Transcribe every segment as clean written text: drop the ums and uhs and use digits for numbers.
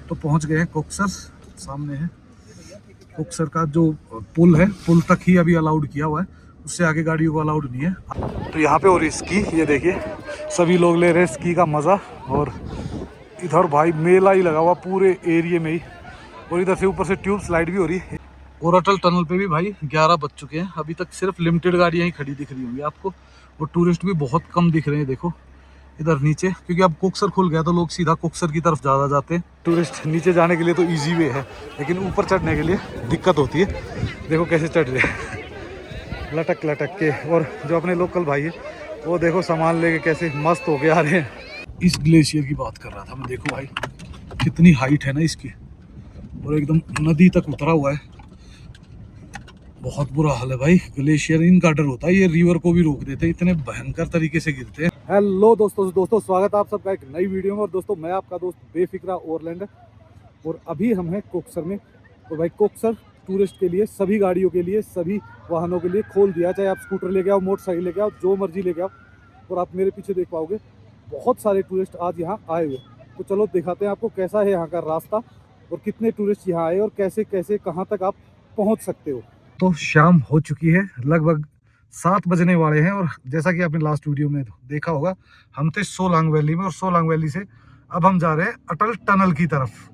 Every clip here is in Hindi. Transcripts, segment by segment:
तो पहुंच गए हैं कोक्सर। सामने है कोक्सर का जो पुल है, पुल तक ही अभी अलाउड किया हुआ है, उससे आगे गाड़ियों को अलाउड नहीं है। तो यहाँ पे और स्की, ये देखिए सभी लोग ले रहे हैं स्की का मज़ा। और इधर भाई मेला ही लगा हुआ पूरे एरिया में ही, और इधर से ऊपर से ट्यूब स्लाइड भी हो रही है। और अटल टनल पे भी भाई 11 बज चुके हैं, अभी तक सिर्फ लिमिटेड गाड़ियाँ ही खड़ी दिख रही होंगी आपको, और टूरिस्ट भी बहुत कम दिख रहे हैं। देखो इधर नीचे, क्योंकि अब कोक्सर खुल गया तो लोग सीधा कोक्सर की तरफ ज़्यादा जाते हैं। टूरिस्ट नीचे जाने के लिए तो इजी वे है, लेकिन ऊपर चढ़ने के लिए दिक्कत होती है। देखो कैसे चढ़ रहे हैं लटक लटक के। और जो अपने लोकल भाई है वो देखो सामान लेके कैसे मस्त होके आ रहे हैं। इस ग्लेशियर की बात कर रहा था मैं, देखो भाई कितनी हाइट है ना इसकी, और एकदम नदी तक उतरा हुआ है। बहुत बुरा हाल है भाई। ग्लेशियर इनका डर होता है, ये रिवर को भी रोक देते हैं, इतने भयंकर तरीके से गिरते हैं। हेलो दोस्तों स्वागत है आप सबका एक नई वीडियो में। और दोस्तों मैं आपका दोस्त बेफिक्रा ओवरलैंड, और अभी हम हैं कोक्सर में। तो भाई कोक्सर टूरिस्ट के लिए, सभी गाड़ियों के लिए, सभी वाहनों के लिए खोल दिया, चाहे आप स्कूटर लेके आओ, मोटरसाइकिल लेके आओ, जो मर्जी लेके आओ। और आप मेरे पीछे देख पाओगे बहुत सारे टूरिस्ट आज यहाँ आए हुए। तो चलो दिखाते हैं आपको कैसा है यहाँ का रास्ता, और कितने टूरिस्ट यहाँ आए, और कैसे कैसे कहाँ तक आप पहुँच सकते हो। तो शाम हो चुकी है, लगभग 7 बजने वाले हैं। और जैसा कि आपने लास्ट वीडियो में देखा होगा, हम थे सोलांग वैली में, और सोलांग वैली से अब हम जा रहे हैं अटल टनल की तरफ।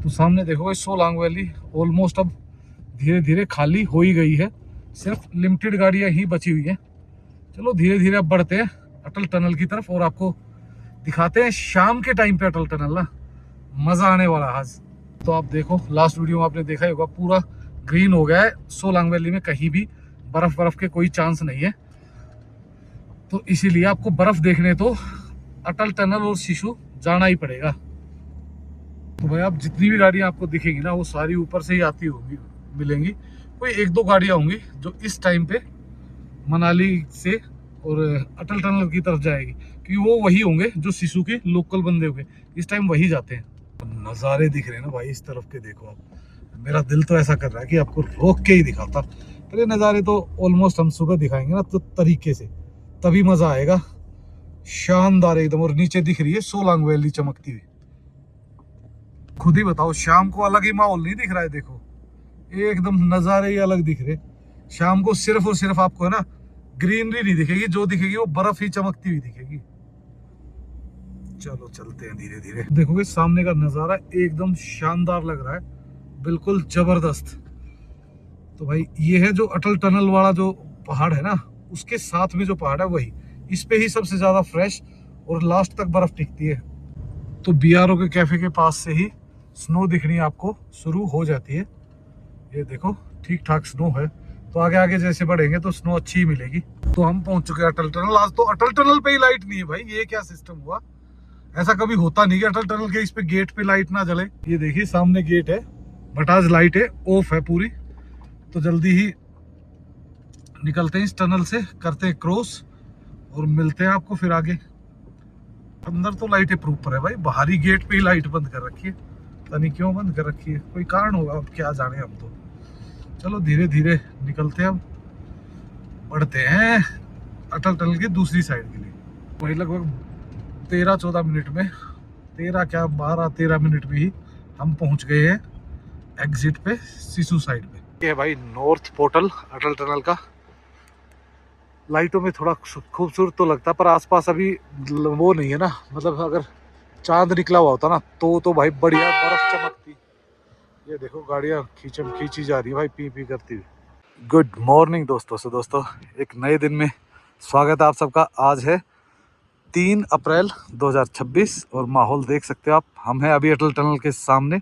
तो सामने देखो सोलांग वैली ऑलमोस्ट अब धीरे धीरे खाली हो ही गई है, सिर्फ लिमिटेड गाड़ियां ही बची हुई हैं। चलो धीरे धीरे अब बढ़ते हैं अटल टनल की तरफ, और आपको दिखाते हैं शाम के टाइम पे अटल टनल ना, मजा आने वाला आज। तो आप देखो लास्ट वीडियो में आपने देखा ही होगा, पूरा ग्रीन हो गया है सोलांग वैली में, कहीं भी बर्फ के कोई चांस नहीं है। तो इसीलिए आपको बर्फ देखने तो अटल टनल और सिसु जाना ही पड़ेगा। तो भाई आप जितनी भी गाड़ियां आपको दिखेगी ना, वो सारी ऊपर से ही आती होंगी, मिलेंगी। कोई 1-2 गाड़ियां होंगी जो इस टाइम पे मनाली से और अटल टनल की तरफ जाएगी, क्योंकि वो वही होंगे जो सिसु के लोकल बंदे होंगे, इस टाइम वही जाते हैं। नज़ारे दिख रहे हैं ना भाई इस तरफ के, देखो आप, मेरा दिल तो ऐसा कर रहा है कि आपको रोक के ही दिखाता। पर ये नज़ारे तो ऑलमोस्ट हम सुबह दिखाएंगे ना तो तरीके से, तभी मज़ा आएगा। शानदार एकदम। और नीचे दिख रही है सोलांग वैली चमकती हुई। खुद ही बताओ, शाम को अलग ही माहौल नहीं दिख रहा है? देखो एकदम नज़ारे ही अलग दिख रहे। शाम को सिर्फ और सिर्फ आपको है ना ग्रीनरी नहीं दिखेगी, जो दिखेगी वो बर्फ ही चमकती हुई दिखेगी। चलो चलते हैं धीरे धीरे। देखोगे सामने का नज़ारा एकदम शानदार लग रहा है, बिल्कुल जबरदस्त। तो भाई ये है जो अटल टनल वाला जो पहाड़ है ना, उसके साथ में जो पहाड़ है वही, इस पे ही सबसे ज्यादा फ्रेश और लास्ट तक बर्फ टिकती है। तो बीआरओ के कैफे के पास से ही स्नो दिखनी आपको शुरू हो जाती है। ये देखो ठीक ठाक स्नो है, तो आगे आगे जैसे बढ़ेंगे तो स्नो अच्छी ही मिलेगी। तो हम पहुंच चुके हैं अटल टनल। आज तो अटल टनल पे ही लाइट नहीं है भाई, ये क्या सिस्टम हुआ? ऐसा कभी होता नहीं कि अटल टनल के इस पे गेट पे लाइट ना जले। ये देखिए सामने गेट है, बट आज लाइट है ऑफ है पूरी। तो जल्दी ही निकलते हैं इस टनल से, करते हैं क्रॉस, और मिलते हैं आपको फिर आगे। अंदर तो लाइट प्रॉपर है भाई, बाहरी गेट पे ही लाइट बंद कर रखी है, पता नहीं क्यों बंद कर रखी है, कोई कारण होगा, अब क्या जाने हम तो। चलो धीरे धीरे निकलते हैं, अब बढ़ते हैं अटल टनल की दूसरी साइड के लिए। वही लगभग 13-14 मिनट में, 13 क्या 12-13 मिनट में ही हम पहुंच गए हैं एग्जिट पे, सिसु साइड पे। ये भाई नॉर्थ पोर्टल अटल टनल का। लाइटों में थोड़ा खूबसूरत तो लगता है, पर आसपास अभी वो नहीं है ना, मतलब अगर चांद निकला हुआ होता ना तो भाई बढ़िया बर्फ चमकती। ये देखो गाड़ियाँ खींची जा रही है भाई, पी करती हुई। गुड मॉर्निंग दोस्तों, एक नए दिन में स्वागत है आप सबका। आज है 3 अप्रैल 2026, और माहौल देख सकते हो आप, हम हैं अभी अटल टनल के सामने।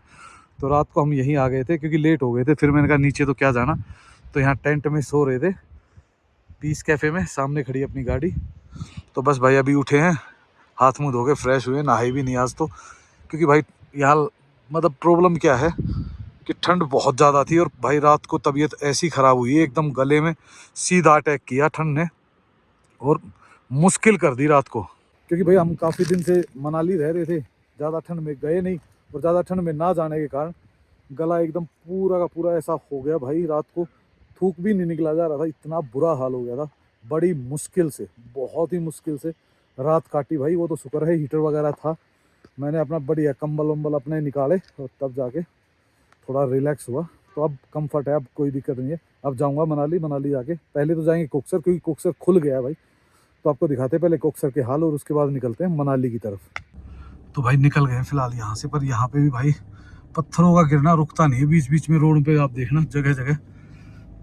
तो रात को हम यहीं आ गए थे क्योंकि लेट हो गए थे, फिर मैंने कहा नीचे तो क्या जाना, तो यहाँ टेंट में सो रहे थे पीस कैफ़े में, सामने खड़ी अपनी गाड़ी। तो बस भाई अभी उठे हैं, हाथ मुँह धो के फ्रेश हुए, नहाए भी नहीं आज तो, क्योंकि भाई यहाँ मतलब प्रॉब्लम क्या है कि ठंड बहुत ज़्यादा थी, और भाई रात को तबीयत ऐसी ख़राब हुई है, एकदम गले में सीधा अटैक किया ठंड ने, और मुश्किल कर दी रात को। क्योंकि भाई हम काफ़ी दिन से मनाली रह रहे थे, ज़्यादा ठंड में गए नहीं, और ज़्यादा ठंड में ना जाने के कारण गला एकदम पूरा का पूरा ऐसा हो गया भाई, रात को थूक भी नहीं निकला जा रहा था, इतना बुरा हाल हो गया था। बड़ी मुश्किल से, बहुत ही मुश्किल से रात काटी भाई। वो तो शुक्र है हीटर वगैरह था, मैंने अपना बढ़िया कंबल वम्बल अपने निकाले और तब जाके थोड़ा रिलैक्स हुआ। तो अब कंफर्ट है, अब कोई दिक्कत नहीं है। अब जाऊंगा मनाली। मनाली जाके पहले तो जाएंगे कोकसर, क्योंकि कोकसर खुल गया है भाई। तो आपको दिखाते हैं पहले कोकसर के हाल और उसके बाद निकलते हैं मनाली की तरफ। तो भाई निकल गए फिलहाल यहाँ से, पर यहाँ पे भी भाई पत्थरों का गिरना रुकता नहीं है। बीच बीच में रोड पे आप देखना जगह जगह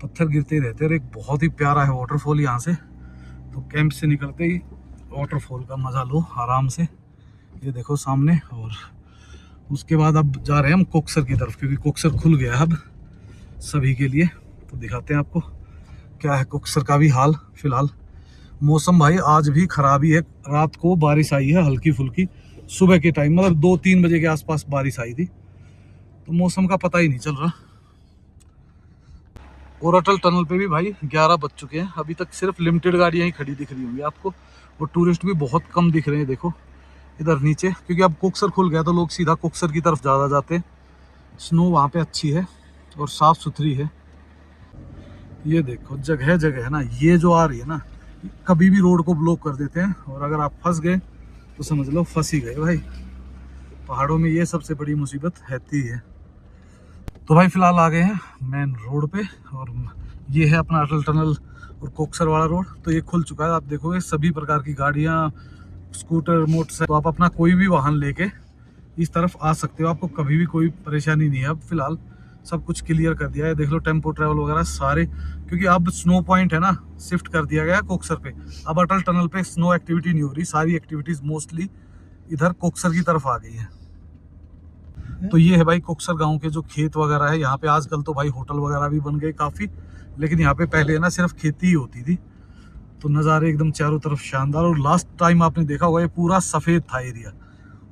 पत्थर गिरते ही रहते हैं। और एक बहुत ही प्यारा है वाटरफॉल यहाँ से। तो कैंप से निकलते ही वाटरफॉल का मजा लो आराम से। ये देखो सामने। और उसके बाद अब जा रहे हैं हम कोकसर की तरफ, क्योंकि कोकसर खुल गया है अब सभी के लिए। तो दिखाते हैं आपको क्या है कोकसर का भी हाल फिलहाल। मौसम भाई आज भी खराब ही है। रात को बारिश आई है हल्की फुल्की, सुबह के टाइम मतलब 2-3 बजे के आसपास बारिश आई थी। तो मौसम का पता ही नहीं चल रहा। और अटल टनल पे भी भाई 11 बज चुके हैं। अभी तक सिर्फ लिमिटेड गाड़ियां ही खड़ी दिख रही होंगी आपको, और टूरिस्ट भी बहुत कम दिख रहे हैं। देखो इधर नीचे, क्योंकि अब कोकसर खुल गया तो लोग सीधा कोकसर की तरफ ज़्यादा जाते हैं। स्नो वहाँ पे अच्छी है और साफ़ सुथरी है। ये देखो जगह जगह है ना, ये जो आ रही है ना, कभी भी रोड को ब्लॉक कर देते हैं। और अगर आप फंस गए तो समझ लो फंस ही गए भाई। पहाड़ों में ये सबसे बड़ी मुसीबत रहती है। तो भाई फिलहाल आ गए हैं मेन रोड पे, और ये है अपना अटल टनल और कोकसर वाला रोड। तो ये खुल चुका है। आप देखोगे सभी प्रकार की गाड़ियाँ, स्कूटर, मोटरसाइकिल, तो आप अपना कोई भी वाहन लेके इस तरफ आ सकते हो। आपको कभी भी कोई परेशानी नहीं है। अब फिलहाल सब कुछ क्लियर कर दिया है। देख लो टेम्पो ट्रैवल वगैरह सारे, क्योंकि अब स्नो पॉइंट है ना शिफ्ट कर दिया गया है कोकसर पे। अब अटल टनल पे स्नो एक्टिविटी नहीं हो रही, सारी एक्टिविटीज मोस्टली इधर कोकसर की तरफ आ गई है। तो ये है भाई कोकसर गांव के जो खेत वगैरह है। यहाँ पे आजकल तो भाई होटल वगैरह भी बन गए काफ़ी, लेकिन यहाँ पे पहले है ना सिर्फ खेती ही होती थी। तो नज़ारे एकदम चारों तरफ शानदार। और लास्ट टाइम आपने देखा होगा ये पूरा सफ़ेद था एरिया।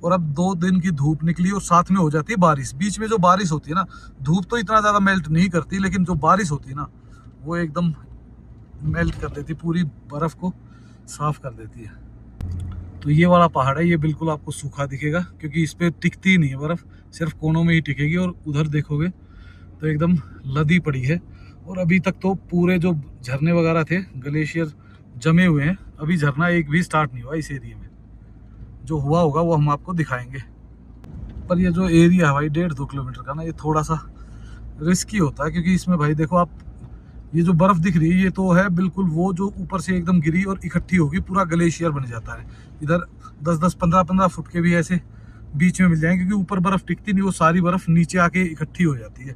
और अब 2 दिन की धूप निकली और साथ में हो जाती है बारिश। बीच में जो बारिश होती है ना, धूप तो इतना ज़्यादा मेल्ट नहीं करती, लेकिन जो बारिश होती है ना वो एकदम मेल्ट कर देती, पूरी बर्फ़ को साफ कर देती है। तो ये वाला पहाड़ है, ये बिल्कुल आपको सूखा दिखेगा, क्योंकि इस पर टिकती ही नहीं है बर्फ़, सिर्फ कोनों में ही टिकेगी। और उधर देखोगे तो एकदम लदी पड़ी है। और अभी तक तो पूरे जो झरने वगैरह थे, ग्लेशियर जमे हुए हैं। अभी झरना एक भी स्टार्ट नहीं हुआ इस एरिया में। जो हुआ होगा वो हम आपको दिखाएंगे। पर ये जो एरिया है भाई 1.5-2 किलोमीटर का ना, ये थोड़ा सा रिस्की होता है, क्योंकि इसमें भाई देखो आप, ये जो बर्फ़ दिख रही है ये तो है बिल्कुल वो जो ऊपर से एकदम गिरी और इकट्ठी होगी, पूरा ग्लेशियर बन जाता है। इधर 10-10, 15-15 फुट के भी ऐसे बीच में मिल जाएंगे, क्योंकि ऊपर बर्फ़ टिकती नहीं, वो सारी बर्फ़ नीचे आके इकट्ठी हो जाती है।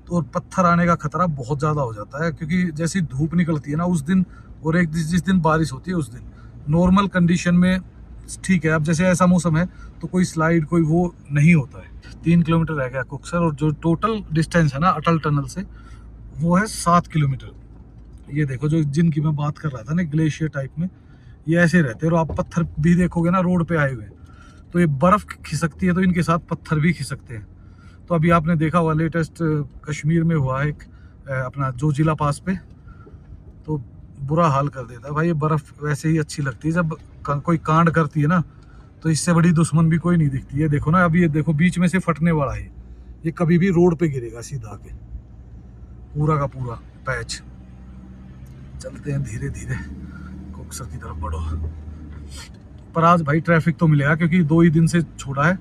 तो और पत्थर आने का खतरा बहुत ज़्यादा हो जाता है, क्योंकि जैसी धूप निकलती है ना उस दिन, और एक जिस दिन बारिश होती है उस दिन नॉर्मल कंडीशन में ठीक है। अब जैसे ऐसा मौसम है तो कोई स्लाइड कोई वो नहीं होता है। 3 किलोमीटर रह गया कोकसर, और जो टोटल डिस्टेंस है ना अटल टनल से वो है 7 किलोमीटर। ये देखो जो जिनकी मैं बात कर रहा था ना ग्लेशियर टाइप में, ये ऐसे रहते हैं। और आप पत्थर भी देखोगे ना रोड पे आए हुए, तो ये बर्फ़ खिसकती है तो इनके साथ पत्थर भी खिसकते हैं। तो अभी आपने देखा हुआ लेटेस्ट कश्मीर में हुआ एक अपना जोजिला पास पे, तो बुरा हाल कर देता है भाई। ये बर्फ़ वैसे ही अच्छी लगती है जब कोई कांड करती है ना, तो इससे बड़ी दुश्मन भी कोई नहीं दिखती है। देखो ना अभी ये देखो बीच में से फटने वाला है, ये कभी भी रोड पे गिरेगा सीधा आके, पूरा का पूरा पैच। चलते हैं धीरे धीरे कोकसर की तरफ बढ़ो। पर आज भाई ट्रैफिक तो मिलेगा, क्योंकि 2 ही दिन से छोड़ा है,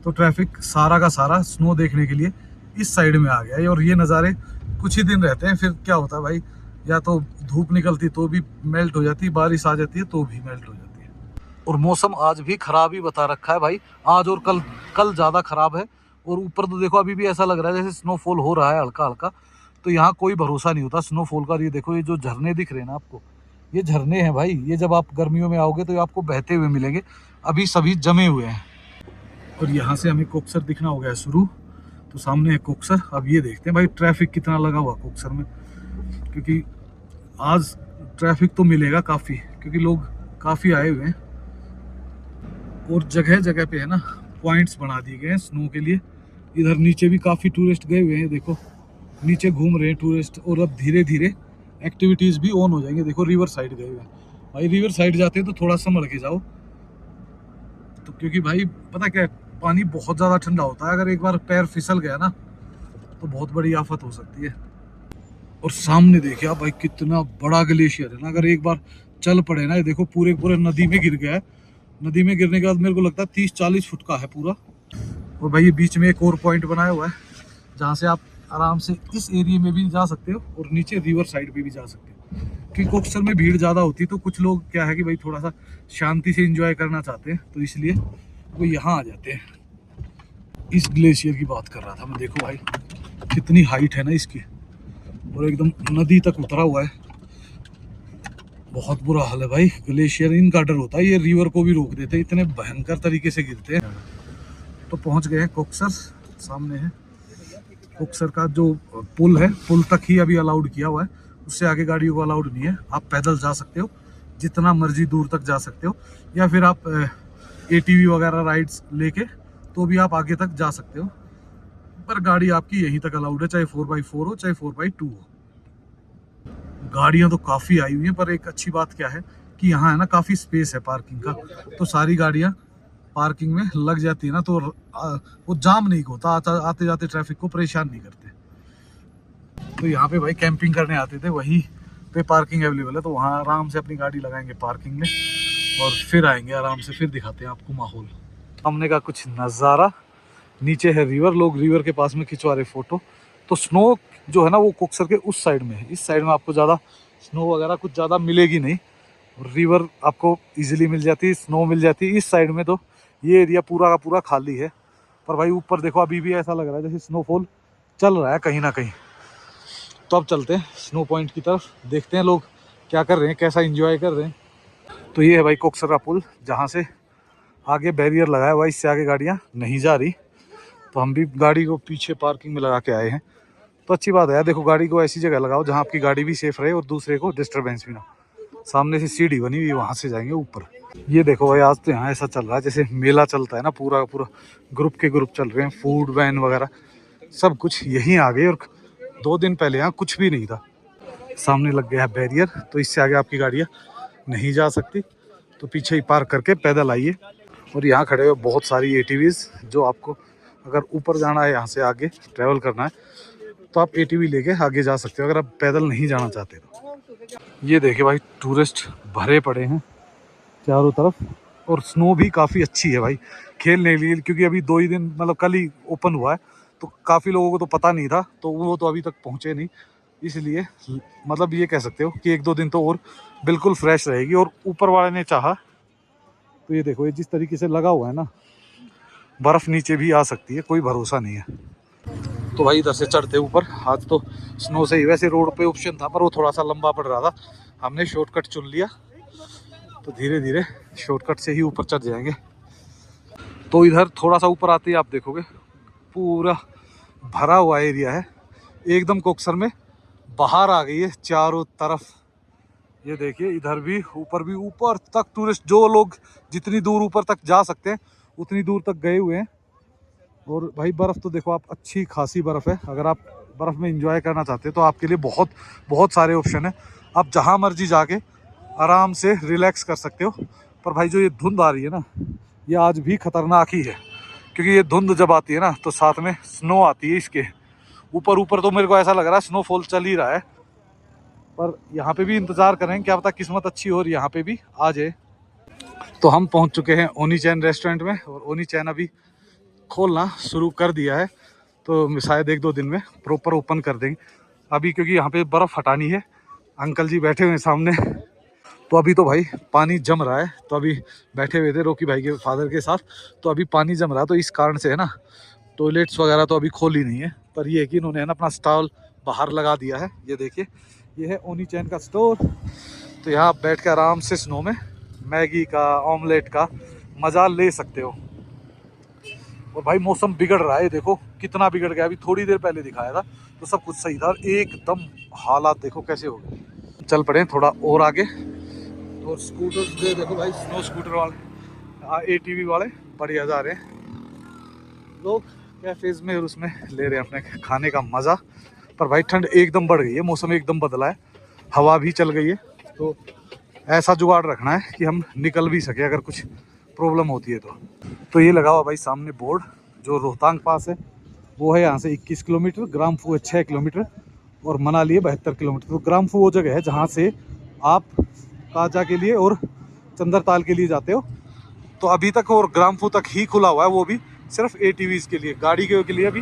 तो ट्रैफिक सारा का सारा स्नो देखने के लिए इस साइड में आ गया है। और ये नज़ारे कुछ ही दिन रहते हैं, फिर क्या होता है भाई, या तो धूप निकलती तो भी मेल्ट हो जाती है, बारिश आ जाती है तो भी मेल्ट हो जाती है। और मौसम आज भी ख़राब ही बता रखा है भाई, आज और कल ज़्यादा ख़राब है। और ऊपर तो देखो अभी भी ऐसा लग रहा है जैसे स्नोफॉल हो रहा है हल्का हल्का। तो यहाँ कोई भरोसा नहीं होता स्नोफॉल का। ये देखो ये जो झरने दिख रहे हैं ना आपको, ये झरने हैं भाई। ये जब आप गर्मियों में आओगे तो ये आपको बहते हुए मिलेंगे, अभी सभी जमे हुए हैं। और यहाँ से हमें कोकसर दिखना हो गया शुरू, तो सामने है कोकसर। अब ये देखते हैं भाई ट्रैफिक कितना लगा हुआ कोकसर में, क्योंकि आज ट्रैफिक तो मिलेगा काफ़ी, क्योंकि लोग काफ़ी आए हुए हैं। और जगह जगह पे है ना पॉइंट्स बना दिए गए हैं स्नो के लिए। इधर नीचे भी काफ़ी टूरिस्ट गए हुए हैं, देखो नीचे घूम रहे हैं टूरिस्ट। और अब धीरे धीरे एक्टिविटीज़ भी ऑन हो जाएंगे। देखो रिवर साइड गए हुए हैं भाई, रिवर साइड जाते हैं तो थोड़ा संभल के जाओ, तो क्योंकि भाई पता क्या है, पानी बहुत ज़्यादा ठंडा होता है। अगर एक बार पैर फिसल गया ना तो बहुत बड़ी आफत हो सकती है। और सामने देखिए आप भाई कितना बड़ा ग्लेशियर है ना, अगर एक बार चल पड़े ना, ये देखो पूरे पूरे नदी में गिर गया है। नदी में गिरने के बाद मेरे को लगता है 30-40 फुट का है पूरा। और भाई ये बीच में एक और पॉइंट बनाया हुआ है जहाँ से आप आराम से इस एरिया में भी जा सकते हो और नीचे रिवर साइड पे भी जा सकते हो। क्योंकि कोकसर में भीड़ ज़्यादा होती है तो कुछ लोग क्या है कि भाई थोड़ा सा शांति से एंजॉय करना चाहते हैं, तो इसलिए वो यहाँ आ जाते हैं। इस ग्लेशियर की बात कर रहा था मैं, देखो भाई कितनी हाइट है ना इसकी, और एकदम नदी तक उतरा हुआ है। बहुत बुरा हाल है भाई। ग्लेशियर इनका डर होता है, ये रिवर को भी रोक देते हैं, इतने भयंकर तरीके से गिरते हैं। तो पहुंच गए हैं कोकसर, सामने है कोकसर का जो पुल है, पुल तक ही अभी अलाउड किया हुआ है, उससे आगे गाड़ियों को अलाउड नहीं है। आप पैदल जा सकते हो, जितना मर्जी दूर तक जा सकते हो, या फिर आप एटीवी वगैरह राइड्स लेके तो भी आप आगे तक जा सकते हो। पर गाड़ी आपकी यहीं तक अलाउड है, चाहे 4x4 हो चाहे 4x2 हो। गाड़ियां तो काफ़ी आई हुई हैं, पर एक अच्छी बात क्या है कि यहाँ है ना काफ़ी स्पेस है पार्किंग का, तो सारी गाड़ियाँ पार्किंग में लग जाती है ना, तो वो जाम नहीं होता, आते जाते ट्रैफिक को परेशान नहीं करते। तो यहाँ पे भाई कैंपिंग करने आते थे, वहीं पे पार्किंग अवेलेबल है, तो वहाँ आराम से अपनी गाड़ी लगाएंगे पार्किंग में और फिर आएंगे आराम से, फिर दिखाते हैं आपको माहौल। सामने का कुछ नज़ारा, नीचे है रिवर, लोग रिवर के पास में खिंचवा रहे फोटो। तो स्नो जो है ना वो कोकसर के उस साइड में है, इस साइड में आपको ज़्यादा स्नो वगैरह कुछ ज़्यादा मिलेगी नहीं, रिवर आपको इजीली मिल जाती है, स्नो मिल जाती है। इस साइड में तो ये एरिया पूरा का पूरा खाली है, पर भाई ऊपर देखो अभी भी ऐसा लग रहा है जैसे स्नोफॉल चल रहा है कहीं ना कहीं। तो अब चलते हैं स्नो पॉइंट की तरफ, देखते हैं लोग क्या कर रहे हैं, कैसा एंजॉय कर रहे हैं। तो ये है भाई कोकसर का पुल, जहाँ से आगे बैरियर लगाया हुआ है, इससे आगे गाड़ियाँ नहीं जा रही। तो हम भी गाड़ी को पीछे पार्किंग में लगा के आए हैं। तो अच्छी बात है यार, देखो गाड़ी को ऐसी जगह लगाओ जहाँ आपकी गाड़ी भी सेफ रहे और दूसरे को डिस्टर्बेंस भी ना। सामने से सीढ़ी बनी हुई, वहाँ से जाएंगे ऊपर। ये देखो भाई, आज तो यहाँ ऐसा चल रहा है जैसे मेला चलता है ना, पूरा का पूरा ग्रुप के ग्रुप चल रहे हैं, फूड वैन वगैरह सब कुछ यहीं आ गए। और 2 दिन पहले यहाँ कुछ भी नहीं था। सामने लग गया है बैरियर, तो इससे आगे आपकी गाड़ियाँ नहीं जा सकती, तो पीछे ही पार्क करके पैदल आइए। और यहाँ खड़े हुए बहुत सारी एटीवीज़, जो आपको अगर ऊपर जाना है, यहाँ से आगे ट्रैवल करना है, तो आप एटीवी लेके आगे जा सकते हो, अगर आप पैदल नहीं जाना चाहते तो। ये देखिए भाई, टूरिस्ट भरे पड़े हैं चारों तरफ, और स्नो भी काफ़ी अच्छी है भाई खेलने के लिए, क्योंकि अभी 2 ही दिन, मतलब कल ही ओपन हुआ है, तो काफ़ी लोगों को तो पता नहीं था, तो वो तो अभी तक पहुँचे नहीं। इसलिए मतलब ये कह सकते हो कि 1-2 दिन तो और बिल्कुल फ्रेश रहेगी। और ऊपर वाले ने चाहा तो ये देखो, ये जिस तरीके से लगा हुआ है ना, बर्फ़ नीचे भी आ सकती है, कोई भरोसा नहीं है। तो भाई इधर से चढ़ते ऊपर, आज तो स्नो से ही, वैसे रोड पे ऑप्शन था पर वो थोड़ा सा लंबा पड़ रहा था, हमने शॉर्टकट चुन लिया, तो धीरे धीरे शॉर्टकट से ही ऊपर चढ़ जाएंगे। तो इधर थोड़ा सा ऊपर आते ही आप देखोगे पूरा भरा हुआ एरिया है एकदम। कोकसर में बाहर आ गई है चारों तरफ। ये देखिए इधर भी, ऊपर तक टूरिस्ट, जो लोग जितनी दूर ऊपर तक जा सकते हैं उतनी दूर तक गए हुए हैं। और भाई बर्फ़ तो देखो आप, अच्छी खासी बर्फ़ है। अगर आप बर्फ़ में एंजॉय करना चाहते हैं तो आपके लिए बहुत बहुत सारे ऑप्शन हैं, आप जहाँ मर्जी जाके आराम से रिलैक्स कर सकते हो। पर भाई जो ये धुंध आ रही है ना, ये आज भी ख़तरनाक ही है, क्योंकि ये धुंध जब आती है ना तो साथ में स्नो आती है। इसके ऊपर तो मेरे को ऐसा लग रहा है स्नोफॉल चल ही रहा है, पर यहाँ पे भी इंतज़ार करें, क्या पता किस्मत अच्छी हो और यहाँ पे भी आ जाए। तो हम पहुँच चुके हैं ओनीचैन रेस्टोरेंट में, और ओनीचैन अभी खोलना शुरू कर दिया है, तो शायद 1-2 दिन में प्रॉपर ओपन कर देंगे। अभी क्योंकि यहाँ पे बर्फ़ हटानी है, अंकल जी बैठे हुए हैं सामने, तो अभी तो भाई पानी जम रहा है। तो अभी बैठे हुए थे रोकी भाई के फादर के साथ, तो अभी पानी जम रहा है, तो इस कारण से है ना, टॉयलेट्स वगैरह तो अभी खोली नहीं है। पर ये है कि इन्होंने है ना अपना स्टॉल बाहर लगा दिया है। ये देखिए, ये है ओनीचैन का स्टोर। तो यहाँ आप बैठ के आराम से स्नो में मैगी का, ऑमलेट का मज़ा ले सकते हो। और भाई मौसम बिगड़ रहा है, देखो कितना बिगड़ गया। अभी थोड़ी देर पहले दिखाया था तो सब कुछ सही था, एकदम हालात देखो कैसे हो गए। चल पड़े थोड़ा और आगे। और स्कूटर्स दे देखो भाई, स्नो स्कूटर वाले, एटीवी वाले बढ़िया जा रहे हैं लोग कैफेज में, और उसमें ले रहे हैं अपने खाने का मज़ा। पर भाई ठंड एकदम बढ़ गई है, मौसम एकदम बदला है, हवा भी चल गई है। तो ऐसा जुगाड़ रखना है कि हम निकल भी सके अगर कुछ प्रॉब्लम होती है तो ये लगा हुआ भाई सामने बोर्ड, जो रोहतांग पास है वो है यहाँ से 21 किलोमीटर, ग्राम्फू है 6 किलोमीटर, और मनाली है 72 किलोमीटर। तो ग्राम्फू वो जगह है जहाँ से आप काजा के लिए और चंद्रताल के लिए जाते हो। तो अभी तक और ग्राम्फू तक ही खुला हुआ है, वो भी सिर्फ ATVs के लिए, गाड़ी के लिए अभी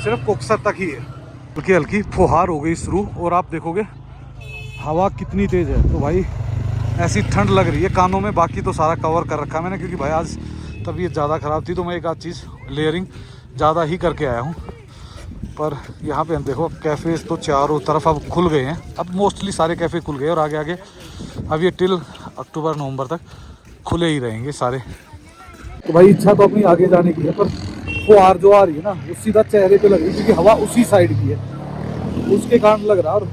सिर्फ कोकसर तक ही है। हल्की हल्की फुहार हो गई शुरू और आप देखोगे हवा कितनी तेज़ है। तो भाई ऐसी ठंड लग रही है कानों में। बाकी तो सारा कवर कर रखा है मैंने, क्योंकि भाई आज तबीयत ज़्यादा ख़राब थी तो मैं एक आध चीज़ लेयरिंग ज़्यादा ही करके आया हूँ। पर यहाँ पे हम देखो कैफ़ेज़ तो चारों तरफ अब खुल गए हैं। अब मोस्टली सारे कैफ़े खुल गए और आगे आगे अब ये टिल अक्टूबर नवंबर तक खुले ही रहेंगे सारे। तो भाई इच्छा तो अपनी आगे जाने की है, पर फुहार जो आ रही है ना वो सीधा चेहरे पे लग रही है, क्योंकि हवा उसी साइड की है, उसके कारण लग रहा है। और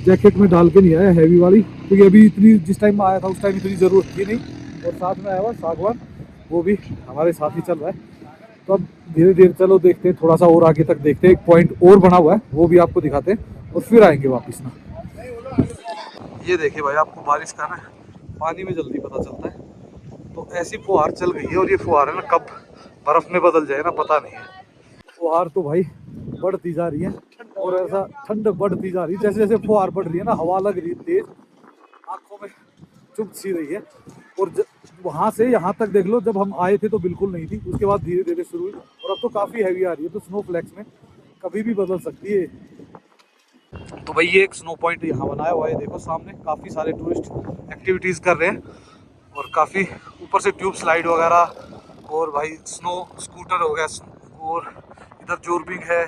जैकेट में डाल के नहीं आया हैवी वाली, क्योंकि अभी इतनी जिस टाइम में आया था उस टाइम इतनी ज़रूरत थी नहीं। और साथ में आया हुआ सागवान, वो भी हमारे साथ ही चल रहा है। तो अब धीरे धीरे चलो देखते हैं, थोड़ा सा और आगे तक देखते हैं। एक पॉइंट और बना हुआ है, वो भी आपको दिखाते हैं और फिर आएंगे वापस ना। ये देखिए भाई, आपको बारिश का ना पानी में जल्दी पता चलता है। तो ऐसी फुहार चल गई है और ये फुहार है ना कब बर्फ में बदल जाए ना पता नहीं है। फुहार तो भाई बढ़ती जा रही है और ऐसा ठंड बढ़ती जा रही है। जैसे जैसे फुहार बढ़ रही है ना, हवा लग रही है तेज, आंखों में चुभ सी रही है। और वहाँ से यहाँ तक देख लो, जब हम आए थे तो बिल्कुल नहीं थी, उसके बाद धीरे धीरे शुरू हुई और अब तो काफ़ी हैवी आ रही है। तो स्नो फ्लैक्स में कभी भी बदल सकती है। तो भाई ये एक स्नो पॉइंट यहाँ बनाया हुआ है, देखो सामने काफ़ी सारे टूरिस्ट एक्टिविटीज़ कर रहे हैं और काफ़ी ऊपर से ट्यूब स्लाइड वगैरह और भाई स्नो स्कूटर हो गया और इधर जोरबिंग है,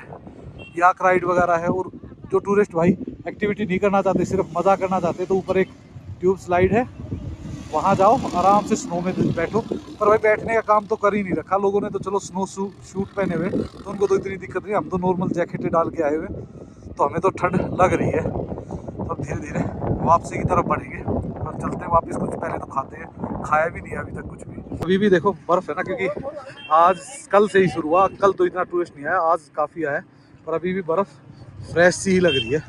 याक राइड वगैरह है। और जो टूरिस्ट भाई एक्टिविटी नहीं करना चाहते, सिर्फ मज़ा करना चाहते, तो ऊपर एक ट्यूब स्लाइड है, वहाँ जाओ आराम से स्नो में बैठो। पर भाई बैठने का काम तो कर ही नहीं रखा लोगों ने, तो चलो स्नो शूट पहने हुए तो उनको तो इतनी दिक्कत नहीं। हम तो नॉर्मल जैकेटें डाल के आए हुए, तो हमें तो ठंड लग रही है। तो अब धीरे धीरे वापसी की तरफ बढ़ेंगे और चलते हैं वापस। कुछ पहले तो खाते हैं, खाया भी नहीं है अभी तक कुछ भी। अभी भी देखो बर्फ़ है ना, क्योंकि आज कल से ही शुरू हुआ, कल तो इतना टूरिस्ट नहीं आया, आज काफ़ी आया। पर अभी भी बर्फ़ फ्रेश सी ही लग रही है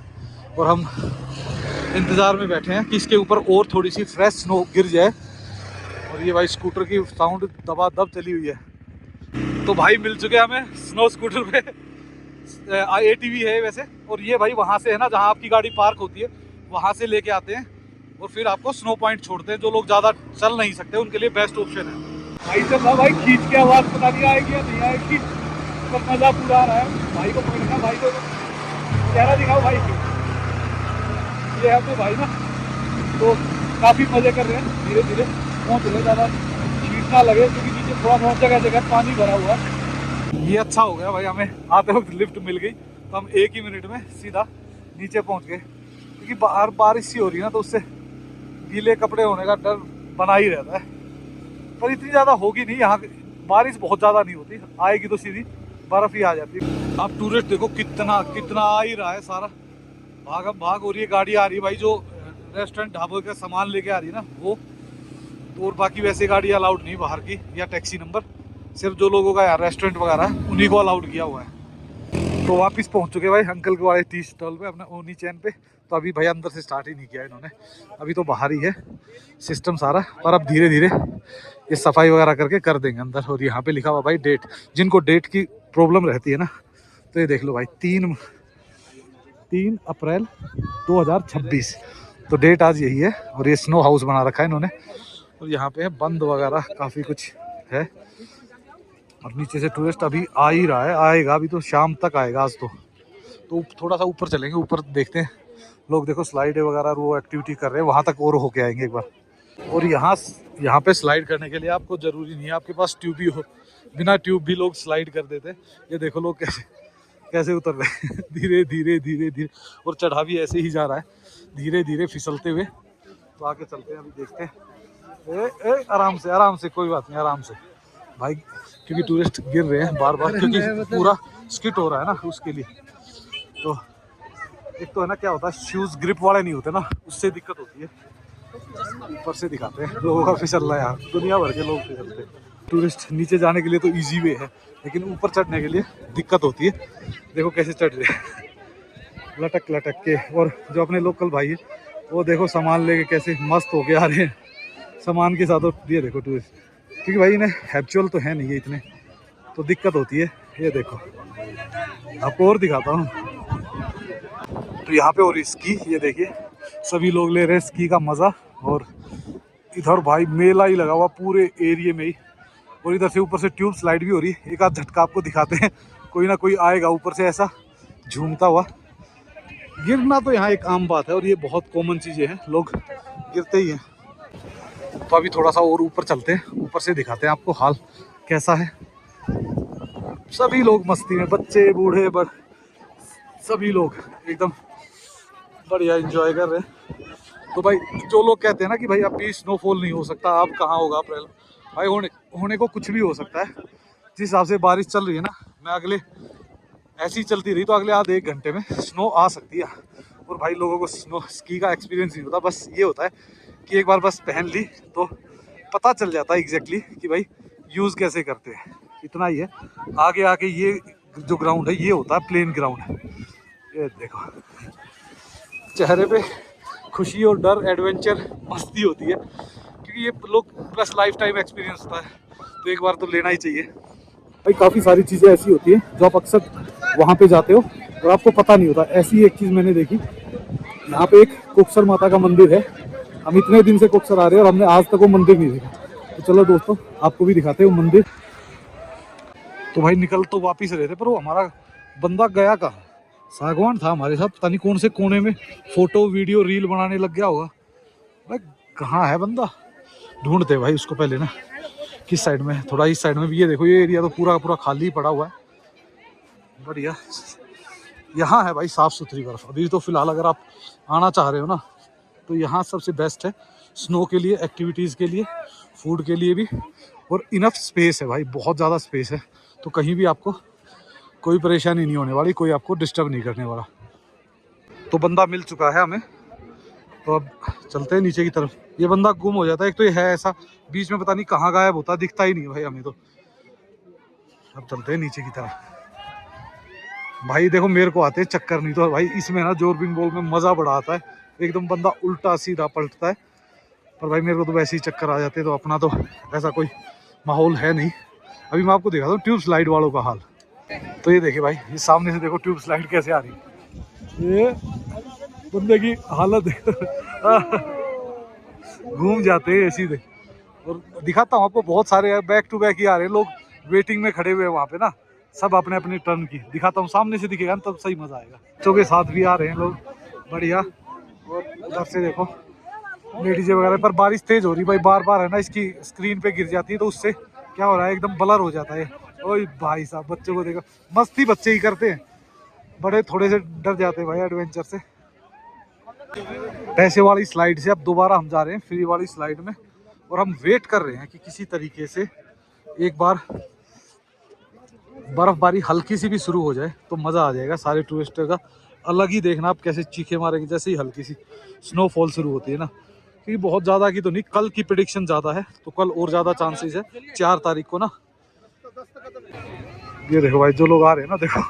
और हम इंतज़ार में बैठे हैं कि इसके ऊपर और थोड़ी सी फ्रेश स्नो गिर जाए। और ये भाई स्कूटर की साउंड दबादब चली हुई है। तो भाई मिल चुके हमें स्नो स्कूटर पे, ATV है वैसे। और ये भाई वहाँ से है ना, जहाँ आपकी गाड़ी पार्क होती है वहाँ से लेके आते हैं और फिर आपको स्नो पॉइंट छोड़ते हैं। जो लोग ज़्यादा चल नहीं सकते उनके लिए बेस्ट ऑप्शन है। भाई चल रहा भाई, खींच के आवाज़ पता नहीं आएगी या नहीं आएगी, पर मज़ा पूरा आ रहा है। भाई को पकड़ना, भाई को चेहरा दिखाओ भाई। ये है तो भाई ना, तो काफ़ी मज़े कर रहे हैं, धीरे धीरे पहुँच रहे, ज़्यादा शीट ना लगे, क्योंकि नीचे थोड़ा थोड़ा जगह जगह पानी भरा हुआ है। ये अच्छा हो गया भाई, हमें आते वक्त लिफ्ट मिल गई, तो हम 1 ही मिनट में सीधा नीचे पहुँच गए। क्योंकि बाहर बारिश सी हो रही है ना, तो उससे गीले कपड़े होने का डर बना ही रहता है। पर इतनी ज़्यादा होगी नहीं, यहाँ बारिश बहुत ज़्यादा नहीं होती, आएगी तो सीधी बर्फ़ ही आ जाती है। अब टूरिस्ट देखो कितना कितना आ ही रहा है, सारा भागम भाग हो रही है। गाड़ी आ रही है भाई, जो रेस्टोरेंट ढाबे का सामान लेके आ रही है ना वो, और बाकी वैसे गाड़ी अलाउड नहीं बाहर की या टैक्सी नंबर, सिर्फ जो लोगों का यार रेस्टोरेंट वगैरह है उन्हीं को अलाउड किया हुआ है। तो वापस पहुंच चुके भाई अंकल के वाले टी स्टॉल पे, अपने ओनी चैन पे। तो अभी भाई अंदर से स्टार्ट ही नहीं किया इन्होंने, अभी तो बाहर ही है सिस्टम सारा। पर अब धीरे धीरे ये सफाई वगैरह करके कर देंगे अंदर। और यहाँ पे लिखा हुआ भाई डेट, जिनको डेट की प्रॉब्लम रहती है ना, तो ये देख लो भाई 3 अप्रैल 2026, तो डेट आज यही है। और ये स्नो हाउस बना रखा है इन्होंने, और यहाँ पे बंद वगैरह काफ़ी कुछ है। और नीचे से टूरिस्ट अभी आ ही रहा है, आएगा अभी तो शाम तक आएगा आज तो थोड़ा सा ऊपर चलेंगे, ऊपर देखते हैं लोग देखो स्लाइड वगैरह वो एक्टिविटी कर रहे हैं, वहाँ तक और होके आएंगे एक बार। और यहाँ पे स्लाइड करने के लिए आपको ज़रूरी नहीं है आपके पास ट्यूब ही हो, बिना ट्यूब भी लोग स्लाइड कर देते हैं। ये देखो लोग कैसे कैसे उतर रहे हैं धीरे धीरे धीरे धीरे, और चढ़ा भी ऐसे ही जा रहा है धीरे धीरे फिसलते हुए। तो आगे चलते हैं, अभी देखते हैं। आराम से कोई बात नहीं, आराम से भाई, क्योंकि टूरिस्ट गिर रहे हैं बार बार, क्योंकि पूरा स्किट हो रहा है ना उसके लिए। तो एक तो है ना, क्या होता है शूज़ ग्रिप वाले नहीं होते ना, उससे दिक्कत होती है। ऊपर से दिखाते हैं लोगों का फिसल रहा है, यहाँ दुनिया भर के लोग फिसलते हैं। टूरिस्ट नीचे जाने के लिए तो इजी वे है, लेकिन ऊपर चढ़ने के लिए दिक्कत होती है। देखो कैसे चढ़ रहे हैं लटक लटक के। और जो अपने लोकल भाई है वो देखो सामान लेके कैसे मस्त होके आ रहे हैं सामान के साथ। और ये देखो टूरिस्ट, क्योंकि भाई इन्हें हैबिचुअल तो है नहीं है इतने, तो दिक्कत होती है। ये देखो आपको और दिखाता हूँ, तो यहाँ पे और स्की, ये देखिए सभी लोग ले रहे हैं स्की का मज़ा। और इधर भाई मेला ही लगा हुआ पूरे एरिया में ही, और इधर से ऊपर से ट्यूब स्लाइड भी हो रही है। एक आध झटका आपको दिखाते हैं, कोई ना कोई आएगा ऊपर से ऐसा झूमता हुआ। गिरना तो यहाँ एक आम बात है और ये बहुत कॉमन चीज़ें हैं, लोग गिरते ही हैं। तो अभी थोड़ा सा और ऊपर चलते हैं, ऊपर से दिखाते हैं आपको हाल कैसा है। सभी लोग मस्ती में, बच्चे बूढ़े बड़ सभी लोग एकदम बढ़िया एंजॉय कर रहे हैं। तो भाई जो लोग कहते हैं ना कि भाई अभी स्नोफॉल नहीं हो सकता, अब कहाँ होगा अप्रैल, भाई होने को कुछ भी हो सकता है। जिस हिसाब से बारिश चल रही है ना, मैं अगले ऐसी चलती रही तो अगले आधे एक घंटे में स्नो आ सकती है। और भाई लोगों को स्नो स्की का एक्सपीरियंस नहीं होता, बस ये होता है कि एक बार बस पहन ली तो पता चल जाता है एग्जैक्टली कि भाई यूज़ कैसे करते हैं, इतना ही है। आगे आके ये जो ग्राउंड है ये होता है प्लेन ग्राउंड। ये देखो चेहरे पे खुशी और डर, एडवेंचर, मस्ती होती है, क्योंकि ये लोग प्लस लाइफ टाइम एक्सपीरियंस होता है, तो एक बार तो लेना ही चाहिए भाई। काफ़ी सारी चीज़ें ऐसी होती हैं जो आप अक्सर वहाँ पे जाते हो और आपको पता नहीं होता। ऐसी एक चीज़ मैंने देखी, यहाँ पे एक कोकसर माता का मंदिर है। हम इतने दिन से कोकसर आ रहे हैं और हमने आज तक वो मंदिर नहीं देखा। तो चलो दोस्तों आपको भी दिखाते हैं वो मंदिर। तो भाई निकल तो वापिस रहे थे, पर वो हमारा बंदा गया कहाँ। सागवान था हमारे साथ, पता नहीं कौन से कोने में फोटो वीडियो रील बनाने लग गया होगा। भाई कहाँ है बंदा, ढूंढते भाई उसको पहले ना। किस साइड में, थोड़ा इस साइड में भी। ये देखो ये एरिया तो पूरा पूरा खाली पड़ा हुआ है, बढ़िया। यहाँ है भाई साफ़ सुथरी बर्फ़। अभी तो फिलहाल अगर आप आना चाह रहे हो ना तो यहाँ सबसे बेस्ट है स्नो के लिए, एक्टिविटीज़ के लिए, फूड के लिए भी। और इनफ स्पेस है भाई, बहुत ज़्यादा स्पेस है, तो कहीं भी आपको कोई परेशानी नहीं होने वाली, कोई आपको डिस्टर्ब नहीं करने वाला। तो बंदा मिल चुका है हमें, तो अब चलते हैं नीचे की तरफ। ये बंदा गुम हो जाता है, एक तो ये है ऐसा बीच में पता नहीं कहाँ गायब होता, दिखता ही नहीं भाई हमें तो। अब चलते हैं नीचे की तरफ। भाई देखो मेरे को आते हैं चक्कर, नहीं तो भाई इसमें ना जोरबिंग बॉल में मज़ा बड़ा आता है, एकदम बंदा उल्टा सीधा पलटता है। पर भाई मेरे को तो वैसे ही चक्कर आ जाते हैं, तो अपना तो ऐसा कोई माहौल है नहीं। अभी मैं आपको दिखाता हूँ ट्यूब स्लाइड वालों का हाल। तो ये देखिए भाई, ये सामने से देखो ट्यूब स्लाइड कैसे आ रही है। ये बंदे की हालत घूम जाते हैं सीधे। और दिखाता हूँ आपको, बहुत सारे बैक टू बैक ही आ रहे हैं, लोग वेटिंग में खड़े हुए हैं वहाँ पे ना, सब अपने अपने टर्न की। दिखाता हूँ, सामने से दिखेगा ना तब सही मजा आएगा। बच्चों के साथ भी आ रहे हैं लोग, बढ़िया। और उधर से देखो लेडीजें वगैरह। पर बारिश तेज हो रही भाई, बार बार है ना इसकी स्क्रीन पे गिर जाती है, तो उससे क्या हो रहा है एकदम ब्लर हो जाता है। ओए भाई साहब बच्चों को देखो, मस्ती बच्चे ही करते हैं, बड़े थोड़े से डर जाते हैं भाई एडवेंचर से। पैसे वाली स्लाइड से अब दोबारा हम जा रहे हैं फ्री वाली स्लाइड में, और हम वेट कर रहे हैं कि किसी तरीके से एक बार बर्फबारी हल्की सी भी शुरू हो जाए तो मज़ा आ जाएगा सारे टूरिस्टर का। अलग ही देखना आप कैसे चीखे मारेंगे जैसे ही हल्की सी स्नोफॉल शुरू होती है ना, क्योंकि बहुत ज़्यादा की तो नहीं, कल की प्रेडिक्शन ज़्यादा है, तो कल और ज़्यादा चांसेस है 4 तारीख को ना। ये देखो भाई जो लोग आ रहे हैं ना, देखो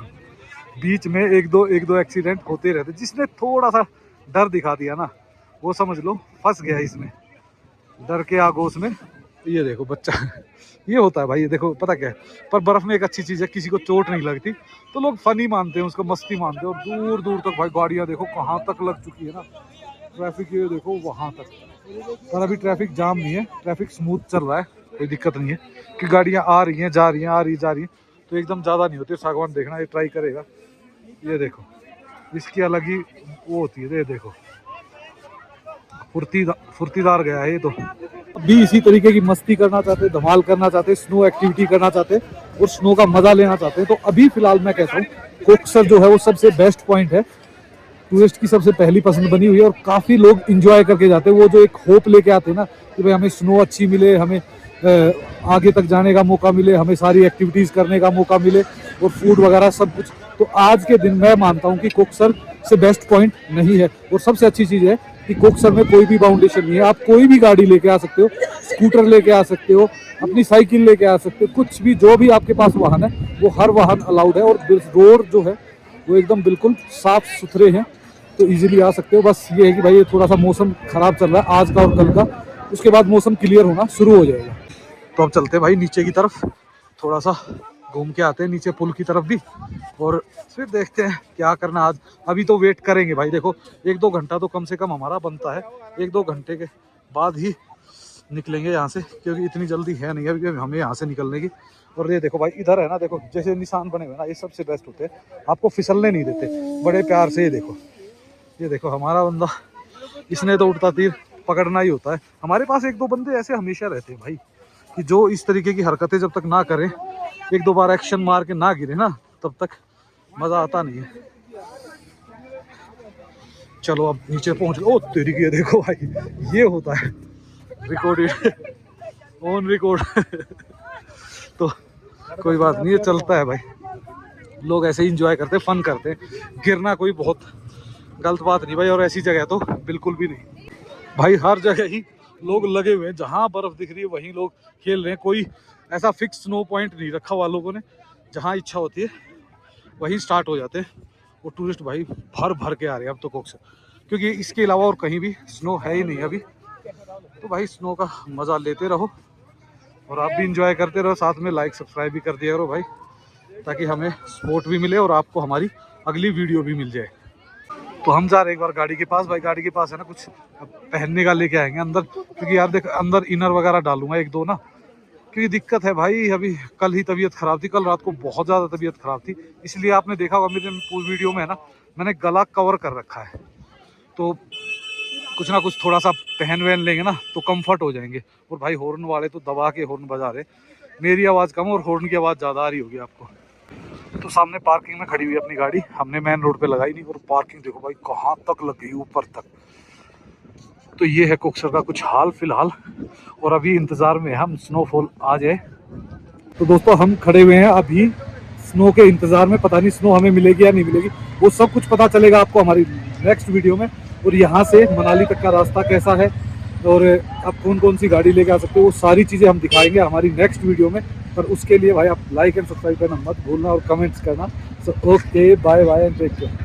बीच में एक दो एक्सीडेंट होते रहते। जिसने थोड़ा सा डर दिखा दिया ना, वो समझ लो फंस गया इसमें, डर के आगोश में। ये देखो बच्चा ये होता है भाई, ये देखो पता क्या है। पर बर्फ में एक अच्छी चीज़ है, किसी को चोट नहीं लगती, तो लोग फनी मानते हैं उसको, मस्ती मानते हैं। और दूर दूर तक भाई गाड़ियाँ देखो कहाँ तक लग चुकी है ना, ट्रैफिक ये देखो वहाँ तक। पर अभी ट्रैफिक जाम नहीं है, ट्रैफिक स्मूथ चल रहा है, कोई दिक्कत नहीं है, कि गाड़ियाँ आ रही हैं जा रही हैं, आ रही जा रही हैं, तो एकदम ज़्यादा नहीं होती। सागवान देखना, ये ट्राई करेगा। ये देखो इसकी अलग ही वो होती है, ये देखो फुर्तीदार गया है ये तो। अभी इसी तरीके की मस्ती करना चाहते, धमाल करना चाहते, स्नो एक्टिविटी करना चाहते और स्नो का मजा लेना चाहते हैं, तो अभी फिलहाल मैं कहता हूँ कोकसर जो है वो सबसे बेस्ट पॉइंट है, टूरिस्ट की सबसे पहली पसंद बनी हुई है। और काफ़ी लोग इंजॉय करके जाते हैं, वो जो एक होप लेके आते हैं ना कि भाई हमें स्नो अच्छी मिले, हमें आगे तक जाने का मौका मिले, हमें सारी एक्टिविटीज़ करने का मौका मिले और फूड वगैरह सब कुछ। तो आज के दिन मैं मानता हूँ कि कोकसर से बेस्ट पॉइंट नहीं है। और सबसे अच्छी चीज़ है कि कोकसर में कोई भी बाउंडेशन नहीं है, आप कोई भी गाड़ी लेके आ सकते हो, स्कूटर लेके आ सकते हो, अपनी साइकिल लेके आ सकते हो, कुछ भी जो भी आपके पास वाहन है वो हर वाहन अलाउड है। और रोड जो है वो एकदम बिल्कुल साफ सुथरे हैं, तो इजीली आ सकते हो। बस ये है कि भाई ये थोड़ा सा मौसम ख़राब चल रहा है आज का और कल का, उसके बाद मौसम क्लियर होना शुरू हो जाएगा। तो अब चलते हैं भाई नीचे की तरफ, थोड़ा सा घूम के आते हैं नीचे पुल की तरफ भी, और फिर देखते हैं क्या करना आज। अभी तो वेट करेंगे भाई, देखो 1-2 घंटा तो कम से कम हमारा बनता है, 1-2 घंटे के बाद ही निकलेंगे यहाँ से, क्योंकि इतनी जल्दी है नहीं अभी हमें यहाँ से निकलने की। और ये देखो भाई इधर है ना, देखो जैसे निशान बने हुए ना, ये सबसे बेस्ट होते हैं, आपको फिसलने नहीं देते बड़े प्यार से। ये देखो हमारा बंदा, इसने तो उड़ता तीर पकड़ना ही होता है। हमारे पास एक दो बंदे ऐसे हमेशा रहते हैं भाई, कि जो इस तरीके की हरकतें जब तक ना करें, एक दो बार एक्शन मार के ना गिरे ना, तब तक मज़ा आता नहीं है। चलो अब नीचे पहुंच गए। ओ तेरी की, देखो भाई ये होता है रिकॉर्डेड, ऑन रिकॉर्ड। तो कोई बात नहीं, ये चलता है भाई, लोग ऐसे ही इंजॉय करते हैं, फन करते हैं। गिरना कोई बहुत गलत बात नहीं भाई, और ऐसी जगह तो बिल्कुल भी नहीं भाई। हर जगह ही लोग लगे हुए हैं, जहाँ बर्फ दिख रही है वहीं लोग खेल रहे हैं। कोई ऐसा फिक्स स्नो पॉइंट नहीं रखा हुआ लोगों ने, जहाँ इच्छा होती है वहीं स्टार्ट हो जाते हैं। वो टूरिस्ट भाई भर भर के आ रहे हैं अब तो कोक्सर, क्योंकि इसके अलावा और कहीं भी स्नो है ही नहीं अभी। तो भाई स्नो का मज़ा लेते रहो और आप भी इंजॉय करते रहो, साथ में लाइक सब्सक्राइब भी कर दिया करो भाई, ताकि हमें सपोर्ट भी मिले और आपको हमारी अगली वीडियो भी मिल जाए। तो हम जा रहे हैं एक बार गाड़ी के पास। भाई गाड़ी के पास है ना, कुछ पहनने का लेके आएंगे अंदर, क्योंकि यार देख अंदर इनर वगैरह डालूंगा एक दो ना, क्योंकि दिक्कत है भाई। अभी कल ही तबीयत ख़राब थी, कल रात को बहुत ज़्यादा तबीयत ख़राब थी, इसलिए आपने देखा होगा मेरे पूरी वीडियो में है ना, मैंने गला कवर कर रखा है। तो कुछ ना कुछ थोड़ा सा पहन वहन लेंगे ना तो कंफर्ट हो जाएंगे। और भाई हॉर्न वाले तो दबा के हॉर्न बजा रहे, मेरी आवाज़ कम और हॉर्न की आवाज़ ज़्यादा आ रही होगी आपको। तो सामने पार्किंग में खड़ी हुई है अपनी गाड़ी, हमने मेन रोड पे लगाई नहीं। और पार्किंग देखो भाई कहाँ तक लग गई, ऊपर तक। तो ये है कोक्सर का कुछ हाल फिलहाल, और अभी इंतज़ार में हम स्नोफॉल आ जाए। तो दोस्तों हम खड़े हुए हैं अभी स्नो के इंतज़ार में, पता नहीं स्नो हमें मिलेगी या नहीं मिलेगी, वो सब कुछ पता चलेगा आपको हमारी नेक्स्ट वीडियो में। और यहाँ से मनाली तक का रास्ता कैसा है और आप कौन कौन सी गाड़ी लेके आ सकते हो, वो सारी चीज़ें हम दिखाएंगे हमारी नेक्स्ट वीडियो में। पर उसके लिए भाई आप लाइक एंड सब्सक्राइब करना मत भूलना और कमेंट्स करना। So okay, bye bye and take care.